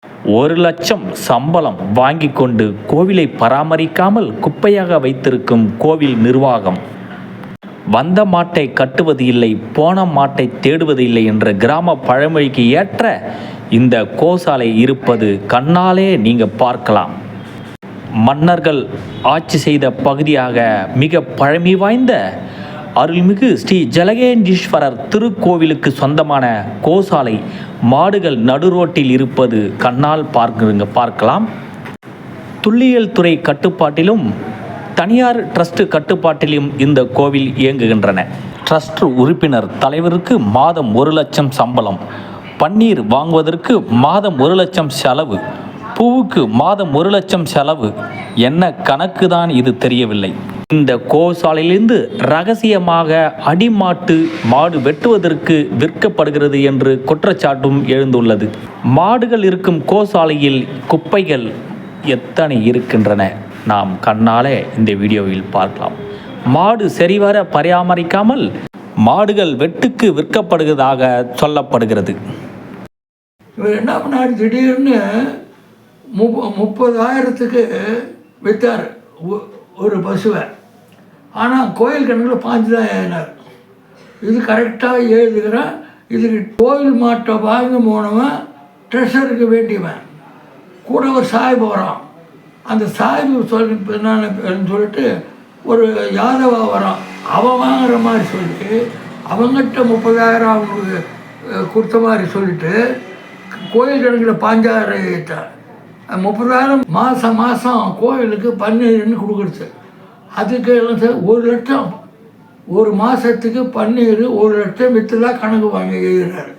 1,00,000 சம்பளம் வாங்கி கொண்டு கோவிலை பராமரிக்காமல் குப்பையாக வைத்திருக்கும் கோவில் நிர்வாகம். வந்த மாட்டை கட்டுவது இல்லை, போன மாட்டை தேடுவது இல்லை என்ற கிராம பழமொழிக்கு ஏற்ற இந்த கோசாலை இருப்பது கண்ணாலே நீங்க பார்க்கலாம். மன்னர்கள் ஆட்சி செய்த பகுதியாக மிக பழமை வாய்ந்த அருள்மிகு ஸ்ரீ ஜலகேண்டீஸ்வரர் திருக்கோவிலுக்கு சொந்தமான கோசாலை மாடுகள் நடுரோட்டில் இருப்பது கண்ணால் பார்க்கலாம். துல்லியல் துறை கட்டுப்பாட்டிலும் தனியார் ட்ரஸ்ட் கட்டுப்பாட்டிலும் இந்த கோவில் இயங்குகின்றன. ட்ரஸ்ட் உறுப்பினர் தலைவருக்கு மாதம் 1,00,000 சம்பளம், பன்னீர் வாங்குவதற்கு மாதம் 1,00,000 செலவு, பூவுக்கு மாதம் 1,00,000 செலவு. என்ன கணக்கு தான் இது தெரியவில்லை. இந்த கோசாலையிலிருந்து ரகசியமாக அடிமாட்டு மாடு வெட்டுவதற்கு விற்கப்படுகிறது என்று குற்றச்சாட்டும் எழுந்துள்ளது. மாடுகள் இருக்கும் கோசாலையில் குப்பைகள் எத்தனை இருக்கின்றன நாம் கண்ணாலே இந்த வீடியோவில் பார்க்கலாம். மாடு சரிவர பராமரிக்காமல் மாடுகள் வெட்டுக்கு விற்கப்படுவதாக சொல்லப்படுகிறது. இவர் என்ன பண்ணார், திடீர்னு 30,000க்கு விற்றார் ஒரு பசுவை. ஆனால் கோயில் கணக்கில் 5 தான் ஏறினார். இது கரெக்டாக எழுதுகிறேன். இதுக்கு கோயில் மாட்டை வாங்கி போனவன் ட்ரெஷருக்கு வேண்டியவன் கூட ஒரு சாய்பு வரான். அந்த சாய்பு என்னன்னு சொல்லிட்டு ஒரு யாதவா வரான். அவன் வாங்குற மாதிரி சொல்லி அவங்ககிட்ட 30,000 அவங்களுக்கு கொடுத்த மாதிரி சொல்லிட்டு கோயில் கணக்கில் 5,000 ஏற்றார். 30,000 மாதம் கோயிலுக்கு பன்னீர்னு கொடுக்குறது. அதுக்கு எல்லாம் 1,00,000 ஒரு மாதத்துக்கு பன்னீர் 1,00,000 விற்று தான் கணக்கு வாங்கி எழுதினார்.